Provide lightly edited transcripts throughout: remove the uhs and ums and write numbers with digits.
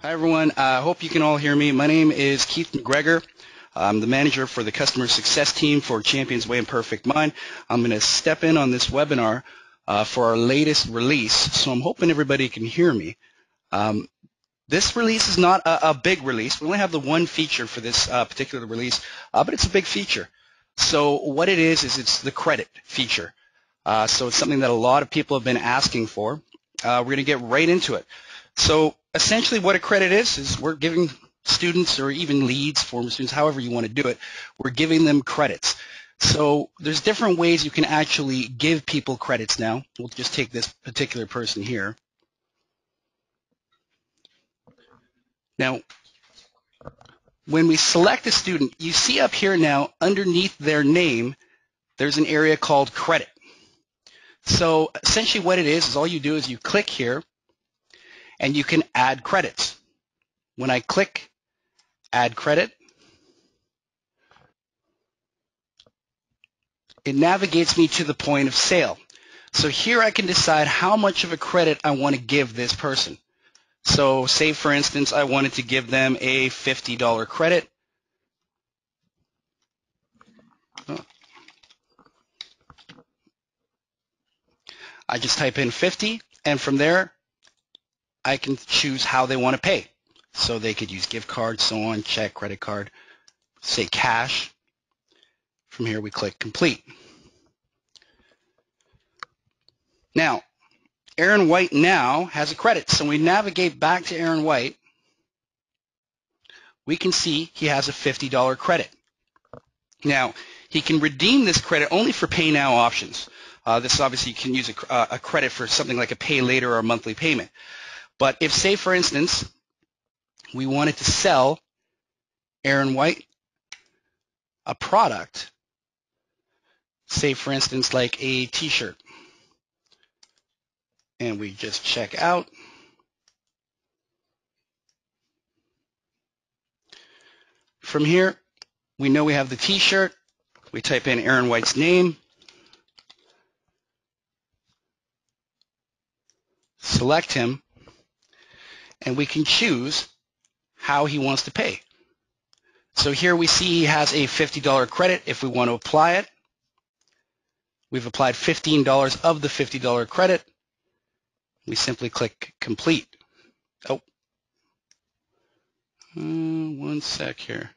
Hi everyone, I hope you can all hear me. My name is Keith McGregor. I'm the manager for the customer success team for Champions Way and Perfect Mind. I'm going to step in on this webinar for our latest release, so I'm hoping everybody can hear me. This release is not a big release. We only have the one feature for this particular release, but it's a big feature. So what it is it's the credit feature. So it's something that a lot of people have been asking for. We're going to get right into it. So essentially what a credit is we're giving students, or even leads, former students, however you want to do it, we're giving them credits. So there's different ways you can actually give people credits now. We'll just take this particular person here. Now, when we select a student, you see up here now underneath their name, there's an area called credit. So essentially what it is all you do is you click here and you can add credits. When I click add credit, it navigates me to the point of sale. So here I can decide how much of a credit I want to give this person. So say for instance I wanted to give them a $50 credit. I just type in 50, and from there I can choose how they want to pay. So they could use gift card, so on, check, credit card, say cash. From here we click complete. Now, Aaron White now has a credit. So when we navigate back to Aaron White, we can see he has a $50 credit. Now, he can redeem this credit only for pay now options. This obviously you can use a credit for something like a pay later or a monthly payment. But if, say, for instance, we wanted to sell Aaron White a product, say, for instance, like a t-shirt, and we just check out, from here, we know we have the t-shirt. We type in Aaron White's name, select him, and we can choose how he wants to pay. So here we see he has a $50 credit. If we want to apply it, we've applied $15 of the $50 credit. We simply click complete. Oh, one sec here.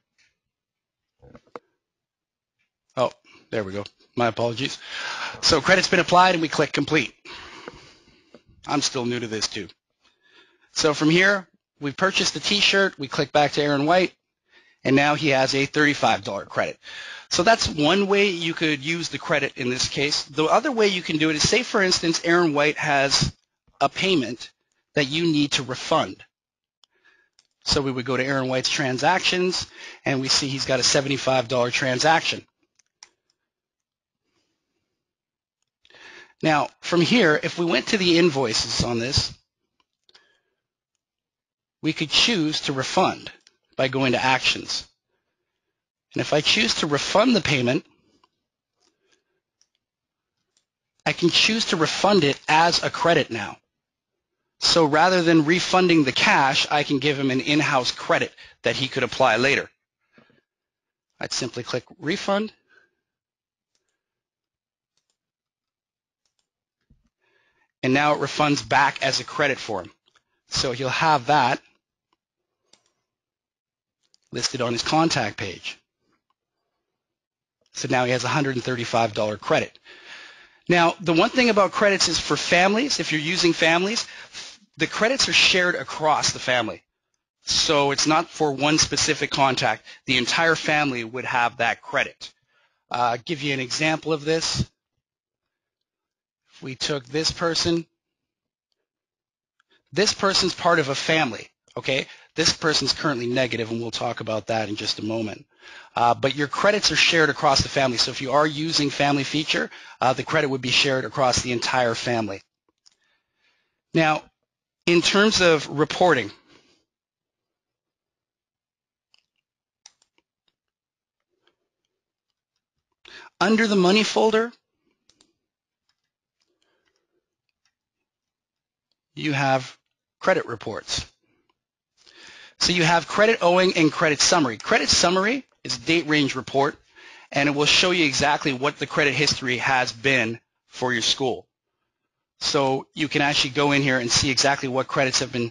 Oh, there we go. My apologies. So credit's been applied and we click complete. I'm still new to this too. So from here, we purchased the t-shirt, we click back to Aaron White, and now he has a $35 credit. So that's one way you could use the credit in this case. The other way you can do it is, say for instance, Aaron White has a payment that you need to refund. So we would go to Aaron White's transactions, and we see he's got a $75 transaction. Now, from here, if we went to the invoices on this, we could choose to refund by going to actions. And if I choose to refund the payment, I can choose to refund it as a credit now. So rather than refunding the cash, I can give him an in-house credit that he could apply later. I'd simply click refund. And now it refunds back as a credit for him. So he'll have that listed on his contact page. So now he has a $135 credit. Now, the one thing about credits is for families, if you're using families, the credits are shared across the family. So it's not for one specific contact. The entire family would have that credit. I'll give you an example of this. If we took this person's part of a family, okay? This person's currently negative, and we'll talk about that in just a moment. But your credits are shared across the family. So if you are using family feature, the credit would be shared across the entire family. Now, in terms of reporting, under the money folder, you have credit reports. So you have credit owing and credit summary. Credit summary is a date range report, and it will show you exactly what the credit history has been for your school. So you can actually go in here and see exactly what credits have been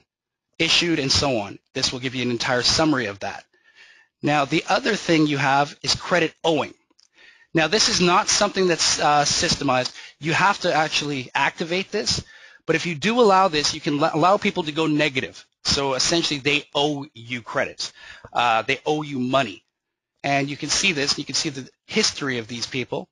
issued and so on. This will give you an entire summary of that. Now, the other thing you have is credit owing. Now, this is not something that's systemized. You have to actually activate this. But if you do allow this, you can allow people to go negative. So essentially, they owe you credits. They owe you money. And you can see this. You can see the history of these people.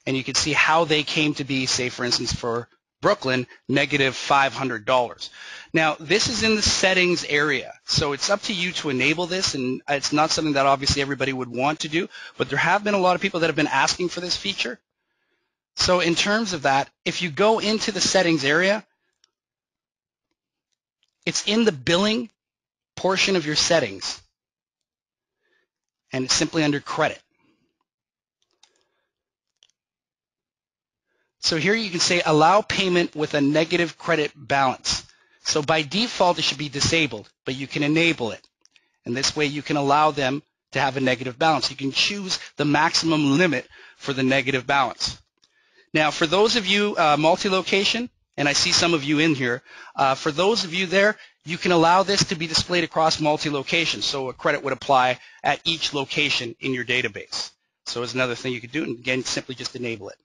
And you can see how they came to be, say, for instance, for Brooklyn, negative $500. Now, this is in the settings area, so it's up to you to enable this, and it's not something that obviously everybody would want to do, but there have been a lot of people that have been asking for this feature. So in terms of that, if you go into the settings area, it's in the billing portion of your settings, and it's simply under credit. So here you can say allow payment with a negative credit balance. So by default, it should be disabled, but you can enable it. And this way you can allow them to have a negative balance. You can choose the maximum limit for the negative balance. Now, for those of you multi-location, and I see some of you in here, for those of you there, you can allow this to be displayed across multi-location. So a credit would apply at each location in your database. So it's another thing you could do, and again, simply just enable it.